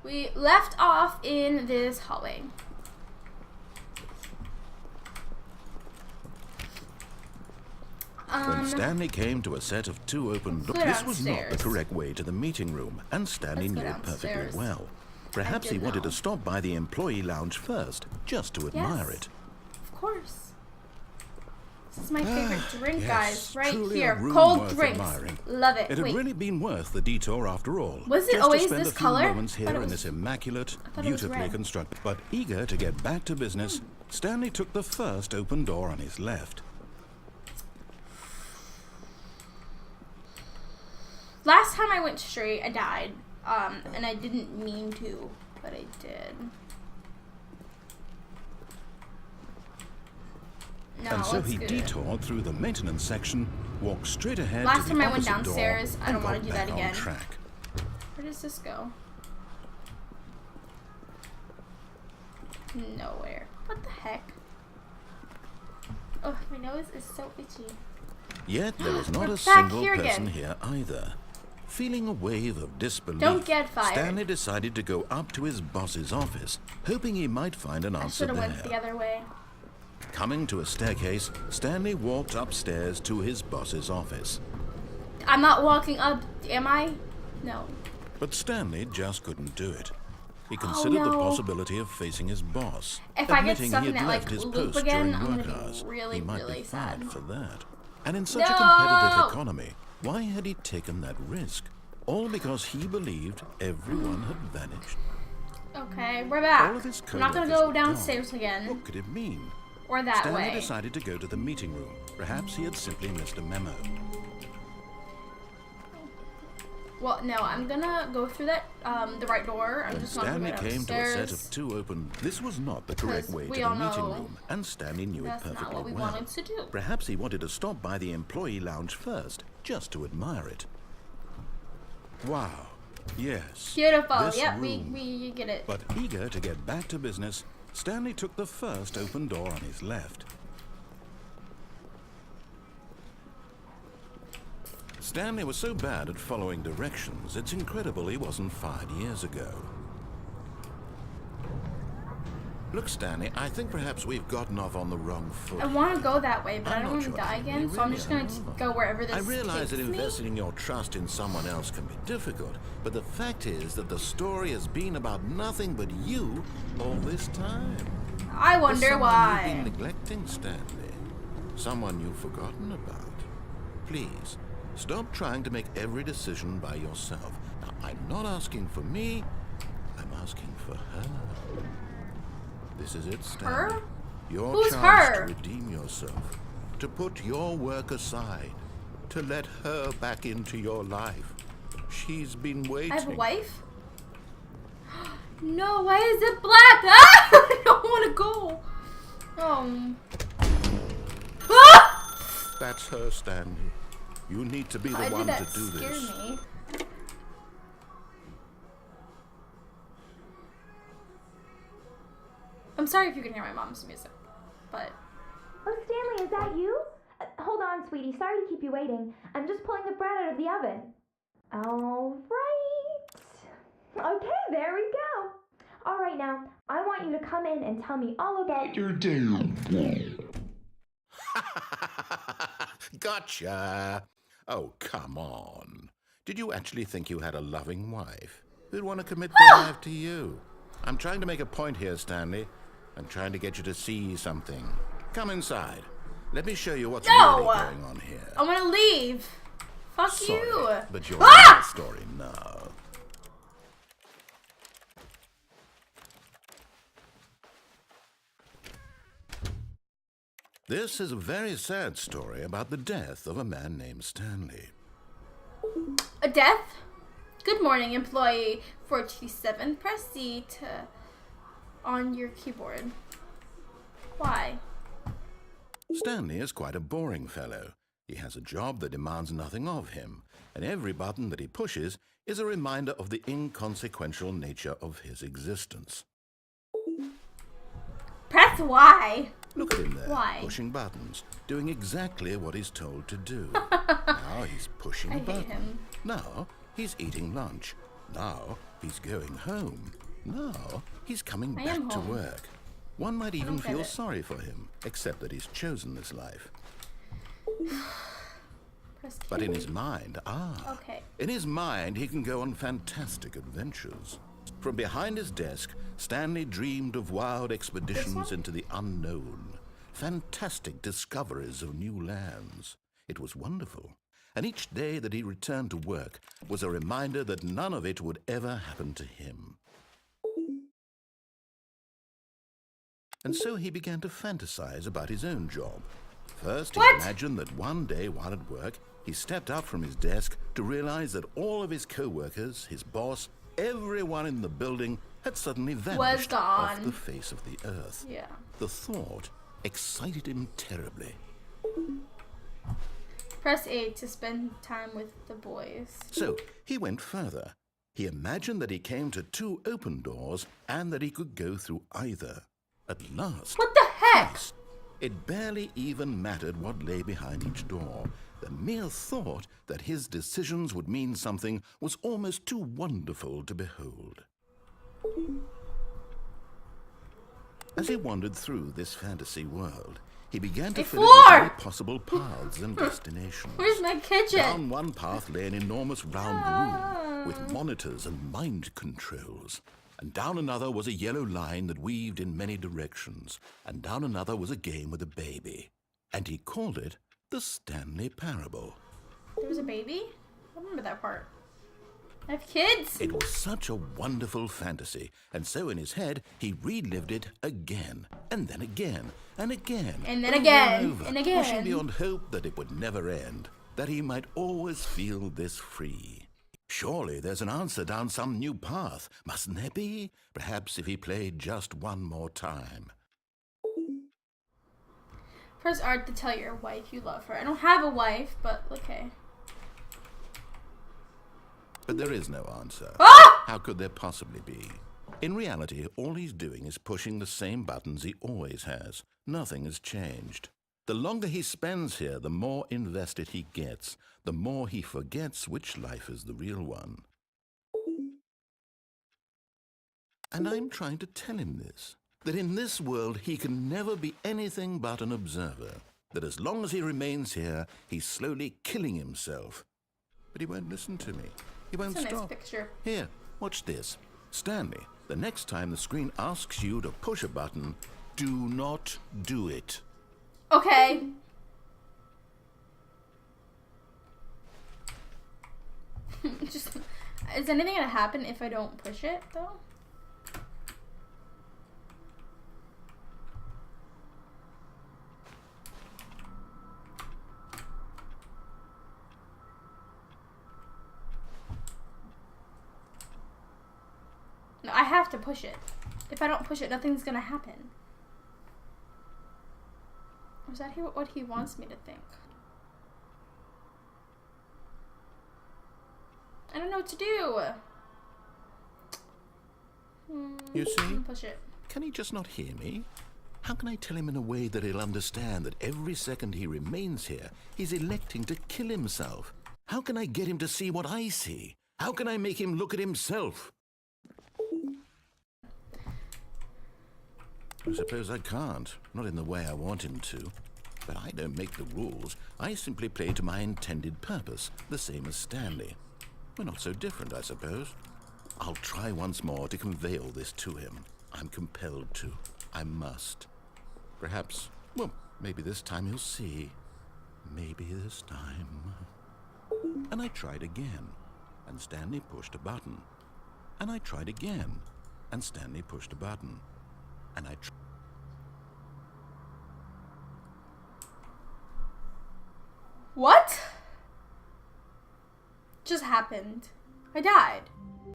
We left off in this hallway. When Stanley came to a set of 2 open doors, this was not the correct way to the meeting room, and Stanley knew it perfectly well. Perhaps he wanted to stop by the employee lounge first, just to admire it. Of course. This is my favorite drink, Yes, guys. Right truly here. a room Cold worth drinks. admiring. Love it. It had really been worth the detour after all. Was it just always to spend this a few color? moments here in this immaculate, beautifully constructed. But eager to get back to business, Stanley took the first open door on his left. Last time I went straight, I died. And I didn't mean to, but I did. No, And so he detoured through the maintenance section, walked straight ahead to the Last time I went opposite downstairs, door, I don't and want got to do that back on again. track. Where does this go? Nowhere. What the heck? Oh, my nose is so itchy. Yet there was not We're a back single here person again. here either. Feeling a wave of disbelief, Don't get fired. Stanley decided to go up to his boss's office, hoping he might find an I answer should have there. went the other way. Coming to a staircase, Stanley walked upstairs to his boss's office. I'm not walking up, am I? No. But Stanley just couldn't do it. He considered the no. possibility of facing his boss, If I get admitting stuck he in had that, left like, his loop post again, during I'm work gonna be hours. really, He might really be fired sad. for that. And in such a No! competitive economy, why had he taken that risk? All because he believed everyone had vanished. Okay, we're back. All of his I'm not gonna co-workers go were downstairs gone. again. What could it mean? Or that Stanley way. decided to go to the meeting room. Perhaps he had simply missed a memo. Well, no, I'm gonna go through that, the right door. I'm When just not Stanley gonna go came to a downstairs. set of 2 open, this was not the correct Because way to we the all meeting know room, and Stanley knew it That's perfectly not what we well. wanted to do. Perhaps he wanted to stop by the employee lounge first, just to admire it. Wow. Yes. Beautiful. This Yep, room. we get it. But eager to get back to business, Stanley took the first open door on his left. Stanley was so bad at following directions, it's incredible he wasn't fired years ago. Look, Stanley, I think perhaps we've gotten off on the wrong foot. I want to go that way, but I I'm don't not want to sure die I can again, be so I'm really just going to go wherever this I realize that takes me. investing your trust in someone else can be difficult, but the fact is that the story has been about nothing but you all this time. I There's wonder someone why. you've been neglecting, Stanley. Someone you've forgotten about. Please, stop trying to make every decision by yourself. Now, I'm not asking for me, I'm asking for her. This is it, Stanley. Her? Your Who's chance her? to redeem yourself, to put your work aside, to let her back into your life. She's been waiting. I have a wife? No, why is it black? Ah! I don't want to go. Ah! That's her, Stanley. You need to be the Why one did that to do scare this. me? I'm sorry if you can hear my mom's music, but Oh, Stanley, is that you? Hold on, sweetie. Sorry to keep you waiting. I'm just pulling the bread out of the oven. All right. Okay, there we go. All right, now, I want you to come in and tell me all about your day. Gotcha. Oh, come on. Did you actually think you had a loving wife who'd want to commit their life to you? I'm trying to make a point here, Stanley. I'm trying to get you to see something. Come inside. Let me show you what's really going on here. I want to leave. Fuck Sorry, you. but you're in the story now. This is a very sad story about the death of a man named Stanley. A death? Good morning, employee 427. Press C on your keyboard. Why? Stanley is quite a boring fellow. He has a job that demands nothing of him, and every button that he pushes is a reminder of the inconsequential nature of his existence. Press Y. Look at him there, Why? pushing buttons, doing exactly what he's told to do. Now he's pushing I a hate button. him. Now he's eating lunch. Now He's going home. No, he's coming I back am to home. work. One might even don't get feel it. sorry for him, except that he's chosen this life. Press But in Q. his mind, Okay. in his mind, he can go on fantastic adventures. From behind his desk, Stanley dreamed of wild expeditions into the unknown, fantastic discoveries of new lands. It was wonderful, and each day that he returned to work was a reminder that none of it would ever happen to him. And so he began to fantasize about his own job. First, he What? imagined that one day while at work, he stepped up from his desk to realize that all of his co-workers, his boss, everyone in the building had suddenly vanished off gone. the face of the earth. Yeah. The thought excited him terribly. Press A to spend time with the boys. So he went further. He imagined that he came to 2 open doors and that he could go through either. At last, What the heck? yes, it barely even mattered what lay behind each door. The mere thought that his decisions would mean something was almost too wonderful to behold. As he wandered through this fantasy world, he began to fill it with floor! many possible paths and destinations. Where's my kitchen? Down one path lay an enormous round room with monitors and mind controls. And down another was a yellow line that weaved in many directions. And down another was a game with a baby. And he called it the Stanley Parable. There was a baby? I remember that part. I have kids. It was such a wonderful fantasy, and so in his head he relived it again, and then again, and again, And then over again, over, and again. wishing beyond hope that it would never end, that he might always feel this free. Surely there's an answer down some new path, mustn't there be? Perhaps if he played just one more time. Press R to tell your wife you love her. I don't have a wife, but okay. But there is no answer. Ah! How could there possibly be? In reality, all he's doing is pushing the same buttons he always has. Nothing has changed. The longer he spends here, the more invested he gets, the more he forgets which life is the real one. And I'm trying to tell him this, that in this world he can never be anything but an observer, that as long as he remains here, he's slowly killing himself. But he won't listen to me. He won't It's a nice stop. picture. Here, watch this. Stanley, the next time the screen asks you to push a button, do not do it. Okay. Just, is anything gonna happen if I don't push it though? No, I have to push it. If I don't push it, nothing's gonna happen. Or is that what he wants me to think? I don't know what to do. You see? Push it. Can he just not hear me? How can I tell him in a way that he'll understand that every second he remains here, he's electing to kill himself? How can I get him to see what I see? How can I make him look at himself? I suppose I can't. Not in the way I want him to. But I don't make the rules. I simply play to my intended purpose, the same as Stanley. We're not so different, I suppose. I'll try once more to convey all this to him. I'm compelled to. I must. Perhaps, well, maybe this time he'll see. Maybe this time. And I tried again, and Stanley pushed a button. And I tried again, and Stanley pushed a button. And I What? Just happened. I died.